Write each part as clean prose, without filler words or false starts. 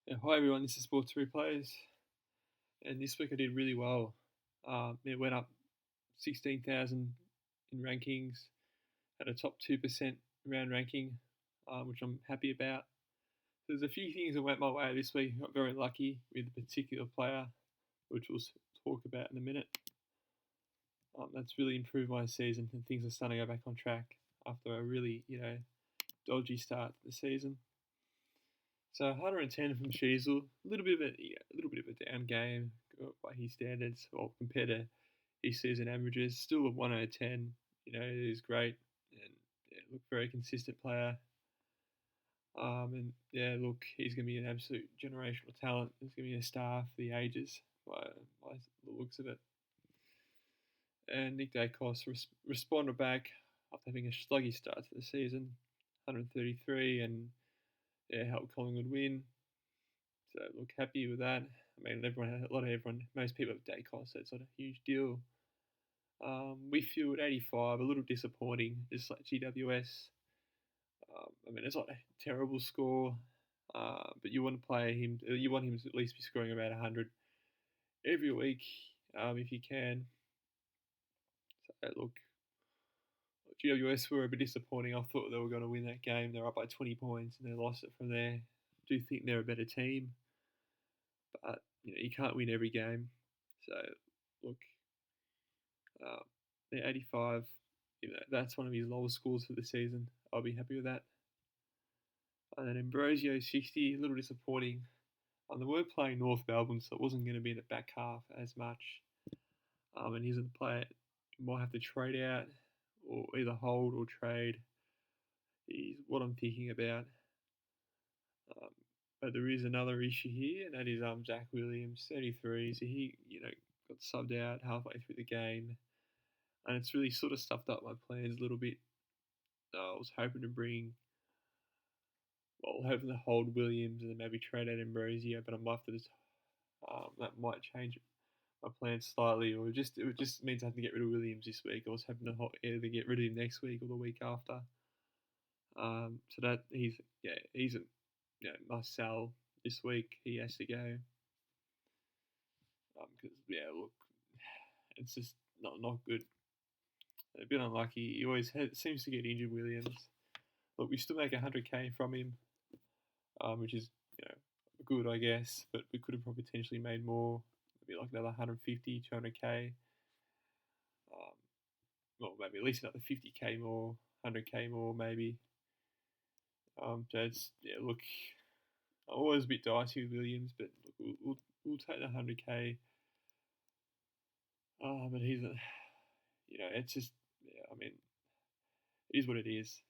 Yeah, hi everyone, this is SportsReplays, and this week I did really well. It went up 16,000 in rankings, had a top 2% round ranking, which I'm happy about. There's a few things that went my way this week. I got very lucky with a particular player, which we'll talk about in a minute. That's really improved my season, and things are starting to go back on track after a really, dodgy start to the season. So 110 from Sheasel, a little bit of a down game by his standards, or compared to his season averages. Still a 1 out of 10. He's great and look very consistent player. And yeah, look, he's going to be an absolute generational talent. He's going to be a star for the ages by the looks of it. And Nick Dacos responded back after having a sluggy start to the season, 133, and yeah, helped Collingwood win. So look, happy with that. I mean, most people have Dacos, so it's not a huge deal. We feel at 85, a little disappointing, just like GWS. I mean, it's not a terrible score, but you want to play him. You want him to at least be scoring about 100 every week, if you can. So look, GWS were a bit disappointing. I thought they were going to win that game. They're up by 20 points and they lost it from there. I do think they're a better team, but you can't win every game. So look, the 85, that's one of his lowest scores for the season. I'll be happy with that. And then Ambrosio 60, a little disappointing. They were playing North Melbourne, so it wasn't going to be in the back half as much. And he's going to play it. Might have to trade out, or either hold or trade. Is what I'm thinking about. But there is another issue here, and that is Zach Williams, 33. So he, got subbed out halfway through the game, and it's really sort of stuffed up my plans a little bit. I was hoping hoping to hold Williams and then maybe trade out Ambrosio, but I might have to that might change my plans slightly, or it just means I have to get rid of Williams this week. I was hoping to either get rid of him next week or the week after. So that he's a must sell this week. He has to go because look, it's just not good. A bit unlucky. He always seems to get injured. Williams. Look, we still make 100k from him, which is good, I guess. But we could have probably potentially made more, maybe like another 150, 200k. Well, maybe at least another 50k more, 100k more, maybe. So it's look, I'm always a bit dicey with Williams, but look, we'll take the 100k. But he's it's just I mean, it is what it is.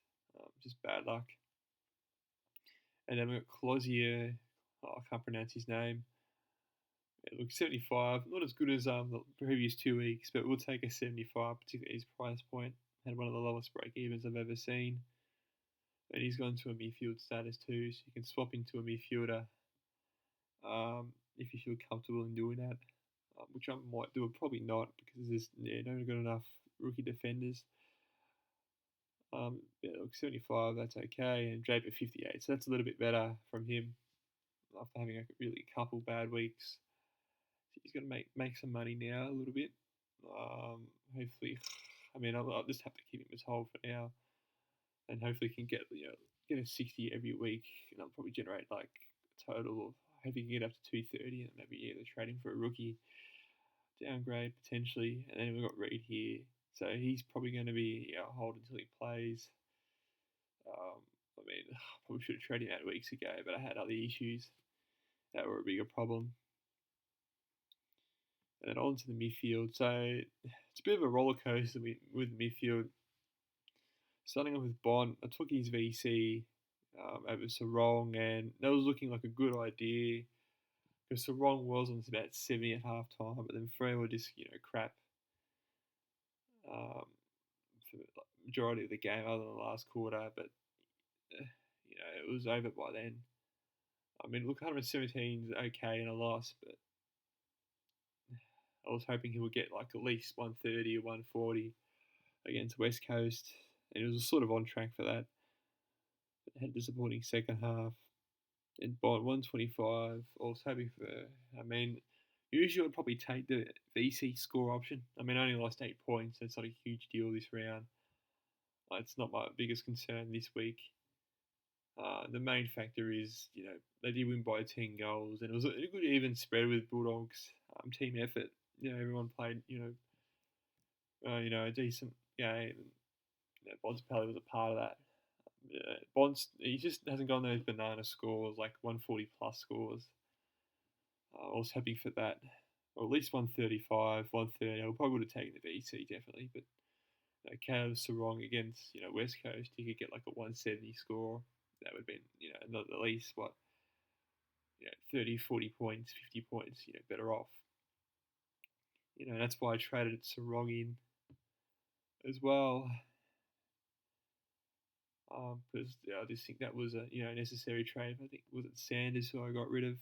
Just bad luck. And then we've got Closier. I can't pronounce his name. It looks 75. Not as good as the previous 2 weeks, but we'll take a 75, particularly his price point. Had one of the lowest break evens I've ever seen. And he's gone to a midfield status too, so you can swap into a midfielder if you feel comfortable in doing that, which I might do. Probably not, because there's not got enough rookie defenders. Look, 75, that's okay, and Draper 58, so that's a little bit better from him after having a really couple bad weeks. So he's going to make some money now a little bit. Hopefully, I mean, I'll just have to keep him as hold for now, and hopefully can get a 60 every week, and I'll probably generate like a total of, I hope he can get up to 230, and maybe either trade him for a rookie downgrade potentially. And then we've got Reed here, so he's probably going to be hold until he plays. I mean, probably should have traded him out weeks ago, but I had other issues that were a bigger problem. And then on to the midfield. So it's a bit of a roller coaster with midfield. Starting off with Bond, I took his VC over Sarong, and that was looking like a good idea because Sarong was on about 70 at half time, but then Freo were just crap for the majority of the game, other than the last quarter. But it was over by then. I mean, look, 117 is okay in a loss, but I was hoping he would get like at least 130 or 140 against West Coast, and it was sort of on track for that. But had a disappointing second half. And Bond 125. I was hoping for. I mean, usually I'd probably take the VC score option. I mean, I only lost 8 points. So it's not a huge deal this round. It's not my biggest concern this week. The main factor is, they did win by 10 goals, and it was a good even spread with Bulldogs. Team effort. Everyone played, a decent game. Bonds probably was a part of that. Bonds, he just hasn't gone those banana scores, like 140 plus scores. I was hoping for that, or at least 135, 130. I probably would have taken the VC definitely, but Caleb Sarong against West Coast, he could get like a 170 score. That would have been at least what 30, 40 points, 50 points, better off. That's why I traded Sarong in as well. Because I just think that was a necessary trade. I think was it Sanders who I got rid of.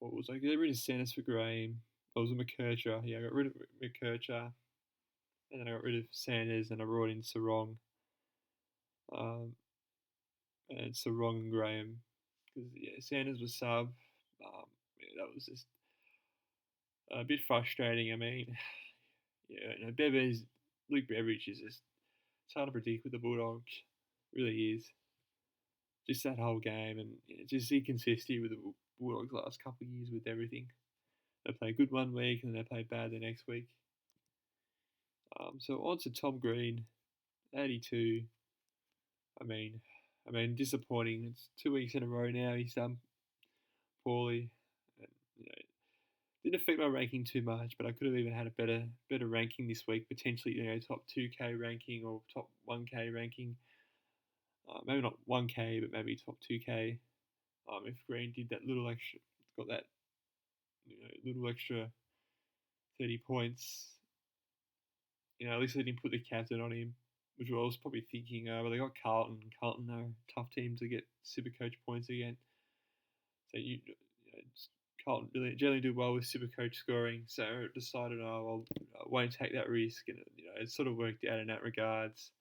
What was I got rid of Sanders for Graham? It was a McKercher. Yeah, I got rid of McKercher, and then I got rid of Sanders, and I brought in Sarong, and Sarong and Graham because Sanders was sub. That was just a bit frustrating. I mean, Luke Beveridge is just it's hard to predict with the Bulldogs. It really is. Just that whole game and just inconsistency with the Bulldogs last couple of years with everything. They play good one week and they play bad the next week. So on to Tom Green, 82. I mean, disappointing. It's 2 weeks in a row now. He's done poorly. And, didn't affect my ranking too much, but I could have even had a better ranking this week. Potentially, top 2K ranking or top 1K ranking. Maybe not 1K, but maybe top 2K. If Green did that little extra, got that little extra 30 points. At least they didn't put the captain on him, which I was probably thinking. But they got Carlton. Carlton are a tough team to get Supercoach points again. So Carlton really generally do well with Supercoach scoring. So I decided, I won't take that risk, and it sort of worked out in that regards.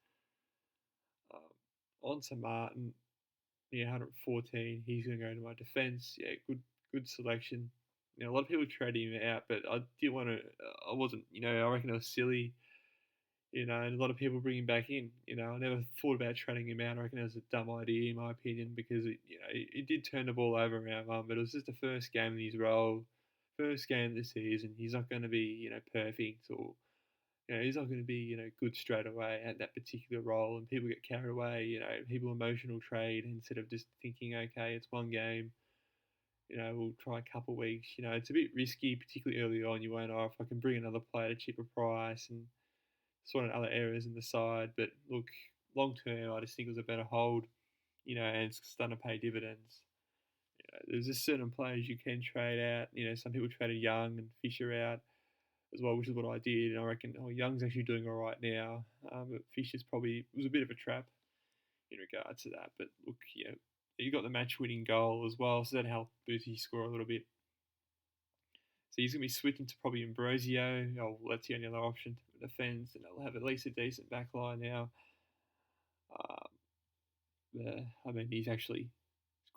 On to Martin. 114. He's going to go into my defence. Yeah, good selection. A lot of people traded him out, but I didn't want to. I wasn't. I reckon it was silly. And a lot of people bring him back in. I never thought about trading him out. I reckon it was a dumb idea in my opinion because it did turn the ball over around one, but it was just the first game in his role, first game of the season. He's not going to be perfect or he's not going to be good straight away at that particular role. And people get carried away. People emotional trade instead of just thinking, okay, it's one game. We'll try a couple of weeks. It's a bit risky, particularly early on. You won't know if I can bring another player at a cheaper price and sort of other areas in the side. But look, long term, I just think it was a better hold, and it's starting to pay dividends. There's just certain players you can trade out. Some people traded Young and Fisher out as well, which is what I did. And I reckon, Young's actually doing all right now. But Fisher's probably was a bit of a trap in regards to that. But look, you got the match-winning goal as well, so that helped boost his score a little bit. So he's going to be switching to probably Ambrosio. Oh, that's the only other option to defence, and they'll have at least a decent back line now. He's actually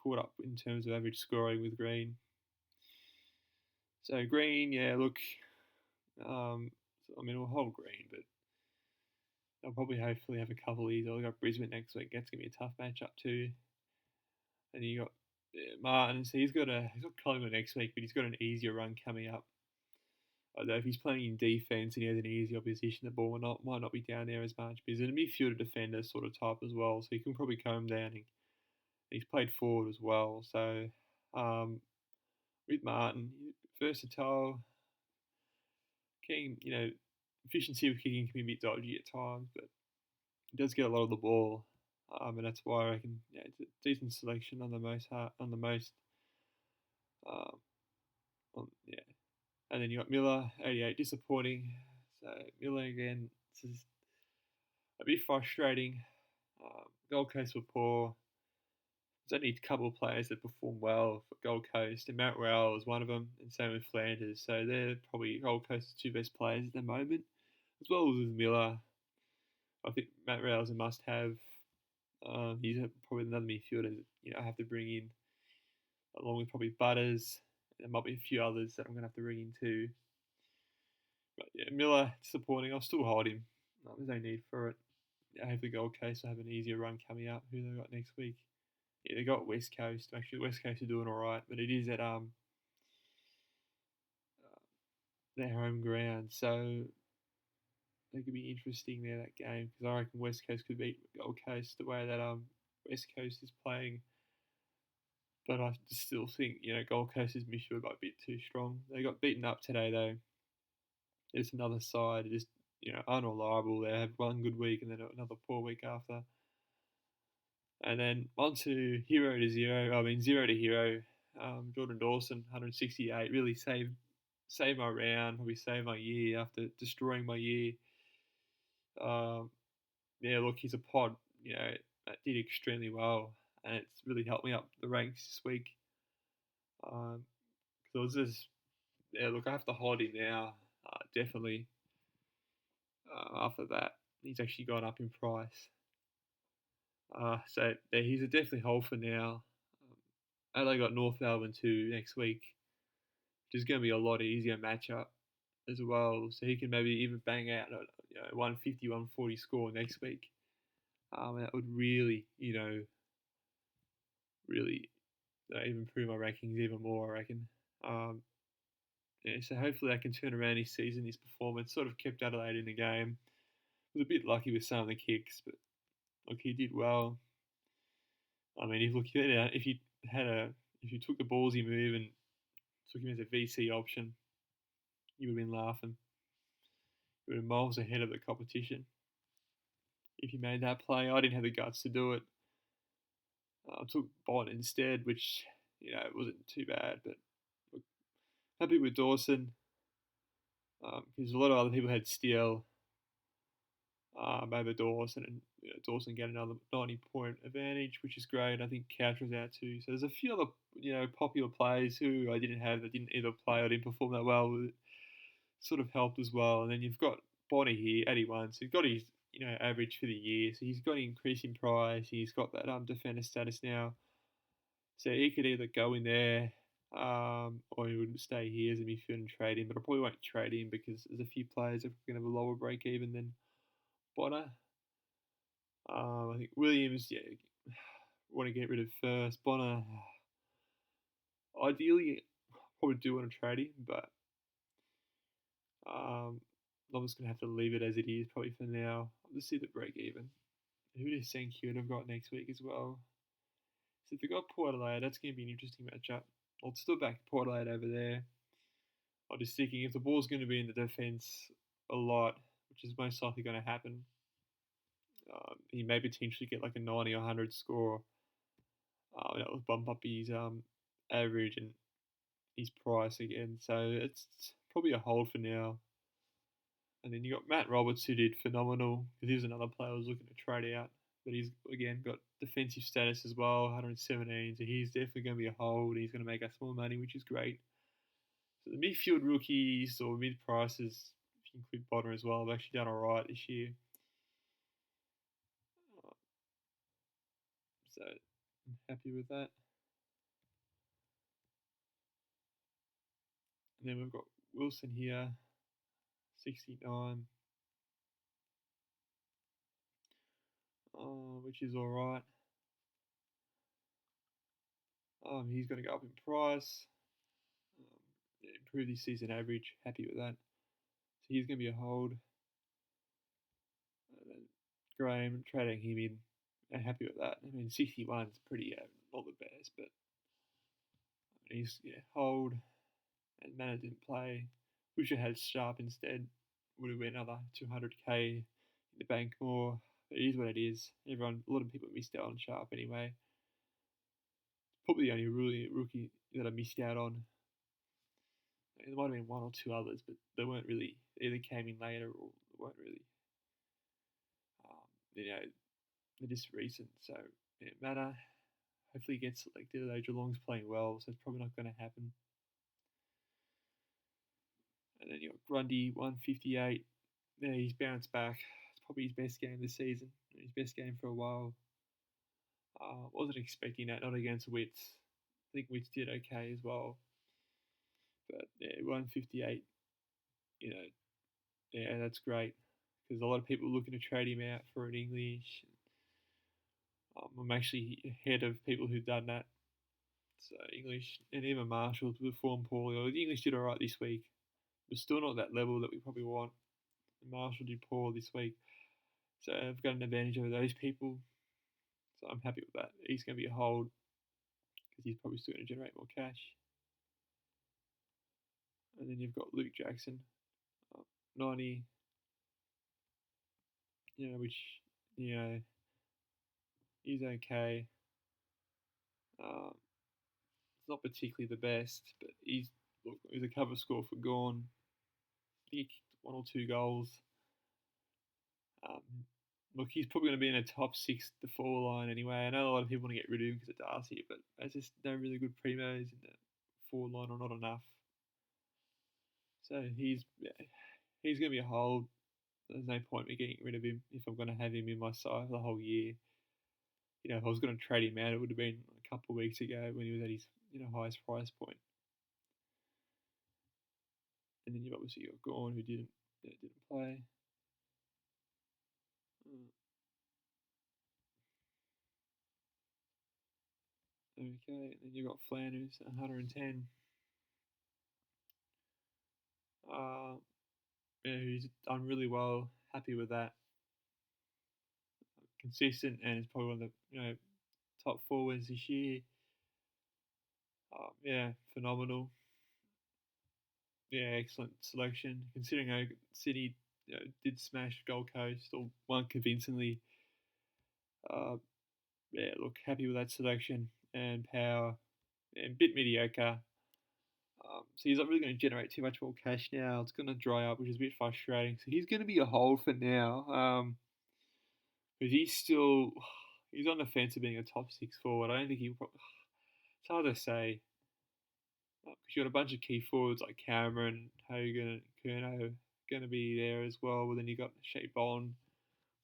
caught up in terms of average scoring with Green. So Green, yeah, look, we'll hold Green, but they'll probably hopefully have a couple of these. They've got Brisbane next week. That's going to be a tough matchup too. And you got Martin, so he's got Collingwood next week, but he's got an easier run coming up. Although if he's playing in defence and he has an easier opposition, the ball might not be down there as much. But he's a midfielder defender sort of type as well, so he can probably calm down. He's played forward as well. So with Martin, versatile, kicking, efficiency of kicking can be a bit dodgy at times, but he does get a lot of the ball. And that's why I reckon it's a decent selection on the most. And then you got Miller, 88, disappointing. So Miller again, this is a bit frustrating. Gold Coast were poor. There's only a couple of players that perform well for Gold Coast, and Matt Rowell is one of them, and same with Flanders. So they're probably Gold Coast's two best players at the moment, as well as with Miller. I think Matt Rowell's a must-have. He's probably another midfielder that I have to bring in, along with probably Butters. There might be a few others that I'm going to have to bring in too. But yeah, Miller, disappointing. I'll still hold him. There's no need for it. I hope the Gold Coast will have an easier run coming up. Who they got next week? Yeah, they got West Coast. Actually, West Coast are doing all right, but it is at their home ground, so it could be interesting there, that game, because I reckon West Coast could beat Gold Coast the way that West Coast is playing. But I still think Gold Coast's midfield might be a bit too strong. They got beaten up today though. It's another side, just unreliable. They have one good week and then another poor week after. And then on to hero to zero. I mean zero to hero. Jordan Dawson, 168, really saved my round. Probably saved my year after destroying my year. Um, yeah, look, he's a pod. That did extremely well, and it's really helped me up the ranks this week. Because it was just, yeah, look, I have to hold him now. Definitely. After that, he's actually gone up in price. So yeah, he's a definitely hold for now. And they got North Melbourne too next week, which is going to be a lot easier matchup as well. So he can maybe even bang out a 150, 140 score next week. That would really, really even improve my rankings even more, I reckon. Um, yeah, so hopefully I can turn around his season, his performance. Sort of kept Adelaide in the game. Was a bit lucky with some of the kicks, but look, he did well. I mean, if you took the ballsy move and took him as a VC option, you would have been laughing. You would have been miles ahead of the competition. If you made that play, I didn't have the guts to do it. I took Bond instead, which it wasn't too bad, but look, happy with Dawson because a lot of other people had Steele over Dawson, and Dawson get another 90-point advantage, which is great. I think Couch was out too, so there's a few other popular players who I didn't have that didn't either play or didn't perform that well. It sort of helped as well, and then you've got Bonnie here, 81, so he's got his average for the year, so he's got an increase in price. He's got that defender status now, so he could either go in there. Or he wouldn't stay here as a midfield and trade him, but I probably won't trade him because there's a few players that are going to have a lower break even than Bonner. I think Williams, yeah, want to get rid of first. Bonner, ideally, probably do want to trade him, but I'm just going to have to leave it as it is probably for now. I'll just see the break even. Who does St Kilda have got next week as well? So if they've got Port Adelaide, that's going to be an interesting matchup. I'll still back Port Adelaide over there. I'm just thinking if the ball's going to be in the defence a lot, which is most likely going to happen, he may potentially get like a 90 or 100 score. That will bump up his average and his price again. So it's probably a hold for now. And then you got Matt Roberts, who did phenomenal because he was another player I was looking to trade out. But he's again got defensive status as well, 117. So he's definitely going to be a hold. He's going to make us more money, which is great. So the midfield rookies or mid prices, if you include Bonner as well, have actually done alright this year. So I'm happy with that. And then we've got Wilson here, 69, which is alright. He's going to go up in price. Improve his season average. Happy with that. So he's going to be a hold. And then Graham, trading him in. I'm happy with that. I mean, 61 is pretty, not the best, but he's hold. And Manor didn't play. We should have had Sharp instead. Would have been another 200k in the bank more. But it is what it is. A lot of people missed out on Sharp anyway. Probably the only really rookie that I missed out on. There might have been one or two others, but they weren't really, either came in later or weren't really, they're just recent. So, yeah, Manor, hopefully he gets selected, although Geelong's playing well, so it's probably not going to happen. And then you got Grundy, 158. Yeah, he's bounced back. It's probably his best game this season. His best game for a while. Wasn't expecting that, not against Wits. I think Wits did okay as well. But yeah, 158, you know, yeah, that's great. Because a lot of people are looking to trade him out for an English. I'm actually ahead of people who've done that. So English and even Marshall performed poorly. The English did alright this week, but still not that level that we probably want. And Marshall did poor this week, so I've got an advantage over those people. So I'm happy with that. He's going to be a hold because he's probably still going to generate more cash. And then you've got Luke Jackson, 90, which he's okay. It's not particularly the best, but he's a cover score for Gorn. He kicked 1 or 2 goals. He's probably going to be in a top 6 to 4 line anyway. I know a lot of people want to get rid of him because of Darcy, but there's just no really good primos in the 4 line, or not enough. So he's going to be a hold. There's no point me getting rid of him if I'm going to have him in my side for the whole year. If I was going to trade him out, it would have been a couple of weeks ago when he was at his highest price point. And then you've obviously got Gorn, who didn't play. Okay, and then you've got Flanders, 110. He's done really well. Happy with that. Consistent, and is probably one of the top forwards this year. Phenomenal. Yeah, excellent selection. Considering City did smash Gold Coast, or won convincingly. Look, happy with that selection and power, and a bit mediocre. So he's not really going to generate too much more cash now. It's going to dry up, which is a bit frustrating. So he's going to be a hold for now. Because he's on the fence of being a top 6 forward. I don't think it's hard to say. Because you got a bunch of key forwards like Cameron, Hogan, and Curnow going to be there as well. But then you got Shea Bond.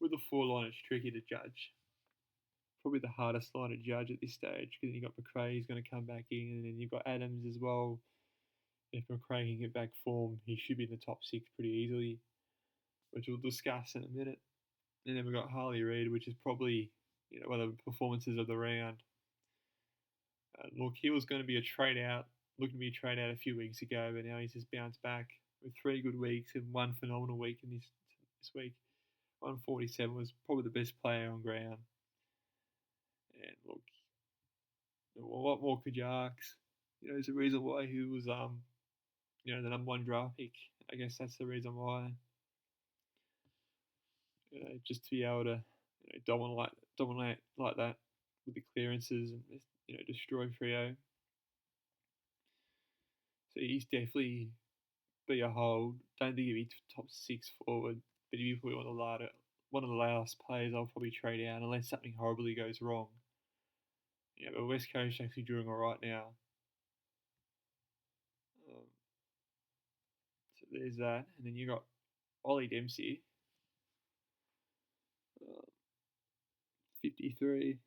With the 4 line, it's tricky to judge. Probably the hardest line to judge at this stage, because then you got McRae, he's going to come back in, and then you've got Adams as well. If McRae can get back form, he should be in the top 6 pretty easily, which we'll discuss in a minute. And then we've got Harley Reid, which is probably one of the performances of the round. Look, he was going to be looking to be a trade out a few weeks ago, but now he's just bounced back with 3 good weeks and 1 phenomenal week in this week. 147 was probably the best player on ground. And look, what more could you ask? There's a reason why he was the number 1 draft pick. I guess that's the reason why. Just to be able to dominate like that with the clearances and destroy Freo. So he's definitely be a hold. Don't think he'd be top 6 forward, but he'd be probably one of the last players I'll probably trade out unless something horribly goes wrong. But West Coast actually doing all right now. So there's that, and then you got Ollie Dempsey, 53,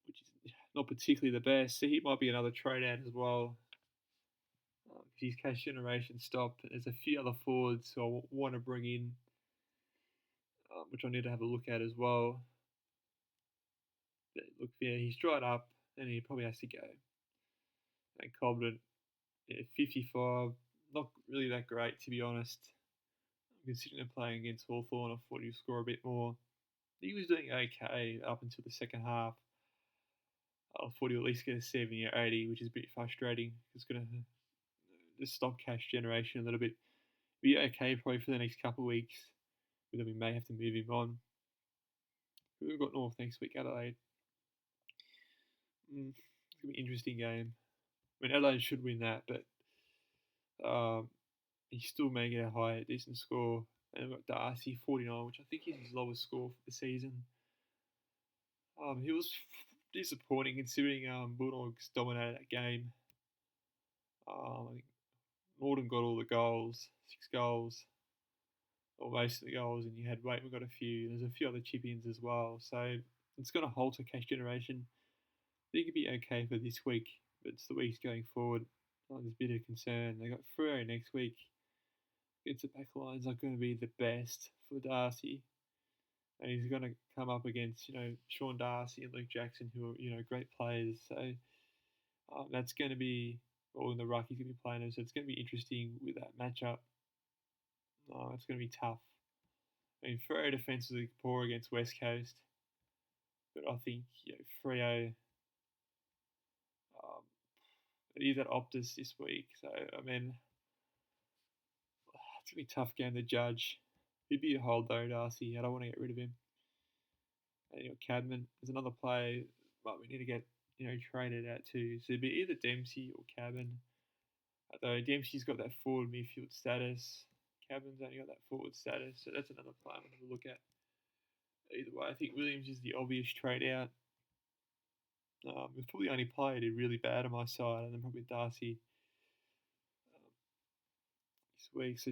which is not particularly the best. So he might be another trade out as well. His cash generation stopped. There's a few other forwards who I want to bring in, which I need to have a look at as well. But look, he's dried up, and he probably has to go. And Cobden, 55, not really that great, to be honest. Considering they're playing against Hawthorn, I thought he'd score a bit more. He was doing okay up until the second half. I thought he'd at least get a 70 or 80, which is a bit frustrating. It's going to just stop cash generation a little bit. Be okay probably for the next couple of weeks, but then we may have to move him on. We've got North next week, Adelaide. It's going to be an interesting game. I mean, Adelaide should win that, but he still may get a high, decent score. And we've got Darcy, 49, which I think is his lowest score for the season. He was disappointing considering Bulldogs dominated that game. I think Norton got all the goals, 6 goals. or most of the goals, and you had Waitman got a few. There's a few other chip-ins as well, so it's going to halter cash generation. I think it'd be okay for this week, but it's the weeks going forward. There's a bit of concern. They got Freo next week. Against the back line's not going to be the best for Darcy, and he's going to come up against Sean Darcy and Luke Jackson, who are great players. So that's going to be all in the ruck. He's going to be playing them, so it's going to be interesting with that matchup. It's going to be tough. I mean, Freo defensively poor against West Coast, but I think Freo. It is at Optus this week, so I mean, it's gonna be a tough game to judge. He'd be a hold though, Darcy. I don't want to get rid of him. And Cadman is another player, but we need to get traded out too. So it'd be either Dempsey or Cadman. Although Dempsey's got that forward midfield status, Cadman's only got that forward status, so that's another player I'm going to look at. Either way, I think Williams is the obvious trade out. It's probably the only player who did really bad on my side, and then probably Darcy this week. So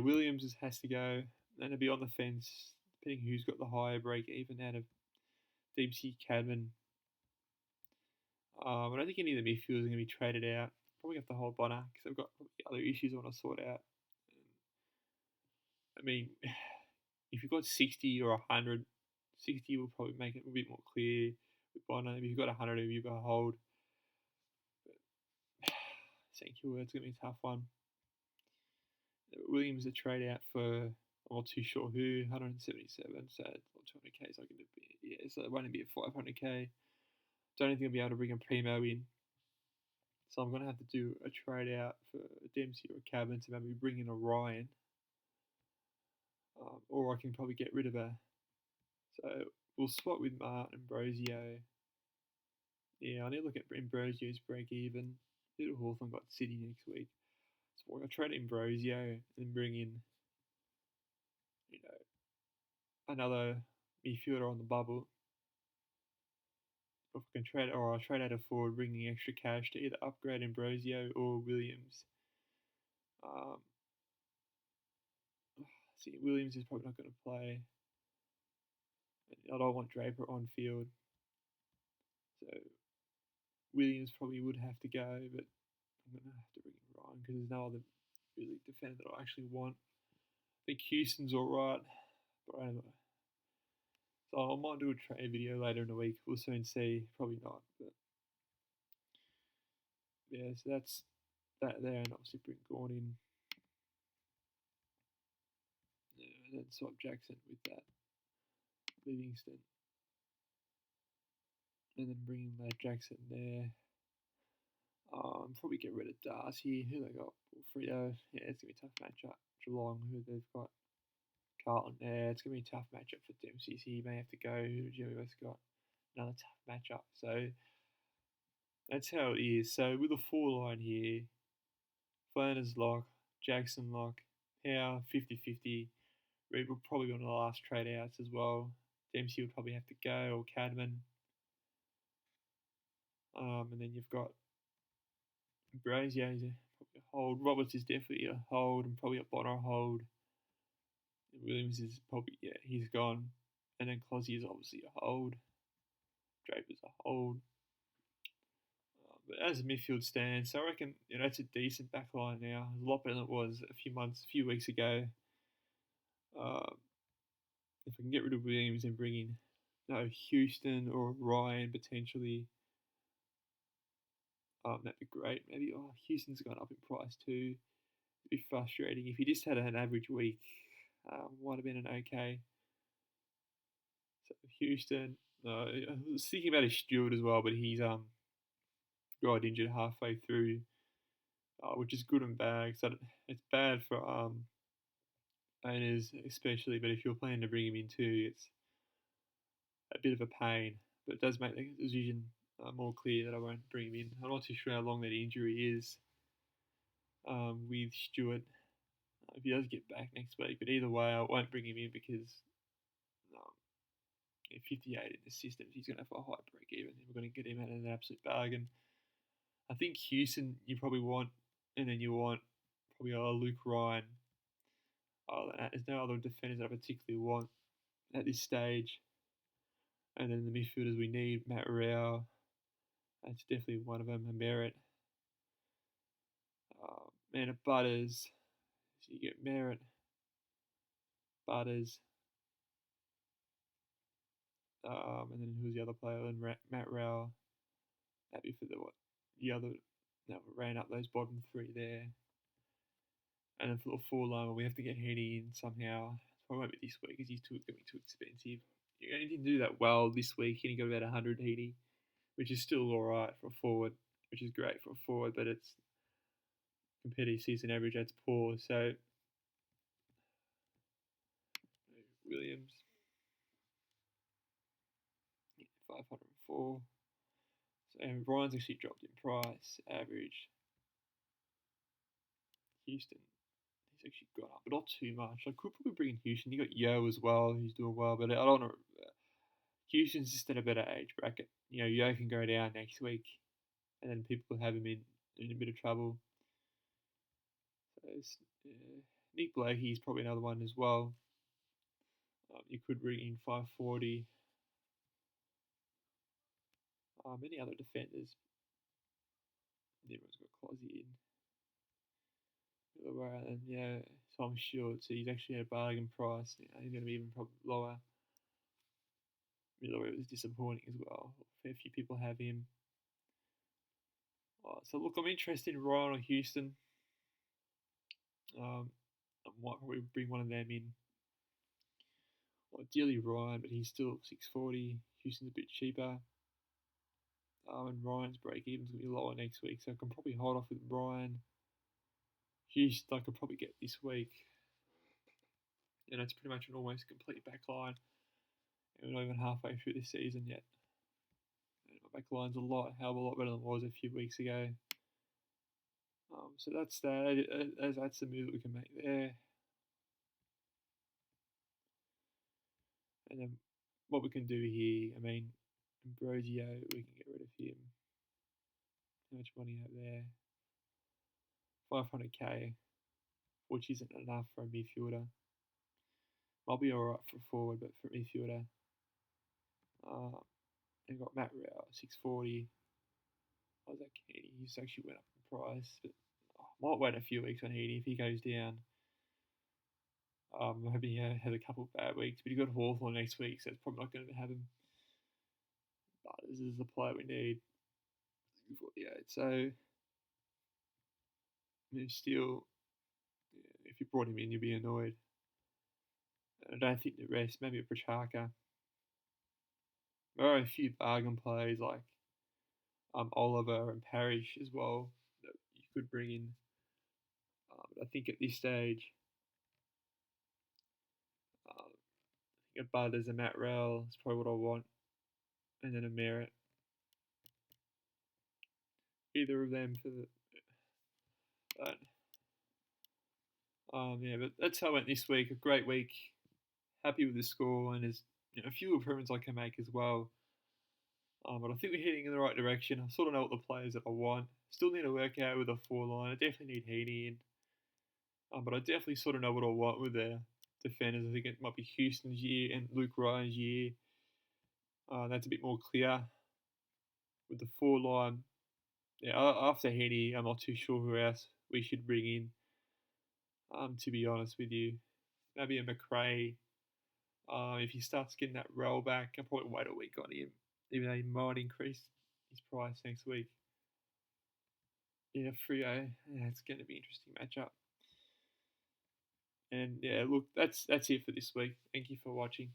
Williams has to go. Then it'll be on the fence, depending who's got the higher break even out of Dempsey, Cadman. I don't think any of the midfielders are going to be traded out. Probably have to hold Bonner because I've got other issues I want to sort out. I mean, if you've got 60 or 100, 60 will probably make it a bit more clear with Bonner. If you've got 100, you've got to hold. Thank you. It's going to be a tough one. Williams a trade out for, I'm not too sure who, 177, so 200k is not going to be, so it won't be a 500k. Don't think I'll be able to bring a Primo in. So I'm going to have to do a trade out for Dempsey or Cabin to maybe bring in a Ryan. Or I can probably get rid of her. So we'll swap with Martin Ambrosio. Yeah, I need to look at Ambrosio's break even. Little Hawthorn got City next week. So I'll trade Ambrosio and bring in, another midfielder on the bubble. If I can trade, or I'll trade out a forward, bringing extra cash to either upgrade Ambrosio or Williams. See, Williams is probably not going to play. I don't want Draper on field. So Williams probably would have to go, but I'm going to have to bring in Ryan because there's no other really defender that I actually want. I think Houston's alright, but I don't know. So I might do a trade video later in the week. We'll soon see. Probably not, but yeah. So that's that there, and obviously bring Gordon in. Yeah, and then swap Jackson with that Livingston, and then bring in Jackson there. Probably get rid of Darcy. Who they got? Freo. Yeah, it's gonna be a tough matchup. Geelong, who they've got. Carlton there. It's gonna be a tough matchup for Dempsey. So he may have to go. Who else got? Another tough matchup. So that's how it is. So with the 4 line here, Flanders lock, Jackson lock, Howe 50-50. Reed will probably be one of the last trade outs as well. Dempsey would probably have to go, or Cadman. And then you've got Brazier is probably a hold. Roberts is definitely a hold, and probably a Bonner hold. And Williams is probably, he's gone. And then Closy is obviously a hold. Draper's a hold. But as a midfield stands, so I reckon it's a decent back line now. A lot better than it was a few weeks ago. If I can get rid of Williams and bring in Houston or Ryan potentially, that'd be great. Maybe Houston's gone up in price too. It'd be frustrating if he just had an average week. Might have been an okay. So Houston, I was thinking about his Stewart as well, but he's got injured halfway through, which is good and bad. So it's bad for owners especially, but if you're planning to bring him in too, it's a bit of a pain. But it does make the decision more clear that I won't bring him in. I'm not too sure how long that injury is with Stewart. If he does get back next week, but either way, I won't bring him in because 58 in the systems, he's going to have a high break even. We're going to get him at an absolute bargain. I think Houston you probably want, and then you want probably a Luke Ryan. Other than that, there's no other defenders I particularly want at this stage. And then the midfielders we need, Matt Rao, that's definitely one of them, a merit. Man of Butters, so you get Merritt, Butters, and then who's the other player? Then Matt Rao. Happy for the other that ran up those bottom three there. And then for the four line, we have to get Heaney in somehow. Probably won't be this week because he's going to be too expensive. He didn't do that well this week. He only got about 100 Heaney, which is still all right for a forward, which is great for a forward, but it's competitive season average, that's poor. So Williams, 504. And Ryan's actually dropped in price, average. Houston, he's actually gone up, but not too much. I could probably bring in Houston. You got Yo as well, who's doing well, but I don't know. Houston's just at a better age bracket. Yo can go down next week, and then people have him in a bit of trouble. So Nick Blakey's probably another one as well. You could bring in 540. Many other defenders. Everyone's got Closey in. And yeah, Tom Stewart, so he's actually at a bargain price. He's going to be even probably lower. Miller was disappointing as well. A fair few people have him. So look, I'm interested in Ryan or Houston. I might probably bring one of them in. Ideally Ryan, but he's still 640. Houston's a bit cheaper. And Ryan's break even's going to be lower next week, so I can probably hold off with Ryan. Houston I could probably get this week. And it's pretty much an almost complete back line. And we're not even halfway through this season yet. And my back line's hell of a lot better than it was a few weeks ago. So that's that. That's the move that we can make there. And then what we can do here, Ambrosio, we can get rid of him. How much money out there? 500k, which isn't enough for a midfielder. I'll be alright for a forward, but for a midfielder. And got Matt Rao, 640. What was that Heaney? He's actually went up in price, but I might wait a few weeks on Heaney if he goes down. I'm hoping he has a couple of bad weeks, but he got Hawthorn next week, so it's probably not going to have him. But this is the player we need. 48. So, still, if you brought him in, you'd be annoyed. And I don't think the rest, maybe a Prochaka. There are a few bargain plays like Oliver and Parrish as well that you could bring in. But I think at this stage, a Butters and Matt Rowell is probably what I want. And then a Merritt. Either of them for the... but that's how I went this week. A great week. Happy with the score, and there's a few improvements I can make as well. But I think we're heading in the right direction. I sort of know what the players that I want. Still need to work out with a four line. I definitely need Heaney in. But I definitely sort of know what I want with the defenders. I think it might be Houston's year and Luke Ryan's year. That's a bit more clear. With the four line, after Heaney, I'm not too sure who else we should bring in. To be honest with you, maybe a McRae. If he starts getting that roll back, I'll probably wait a week on him, even though he might increase his price next week. Yeah, Freo. Yeah, it's going to be an interesting matchup. And yeah, look, that's it for this week. Thank you for watching.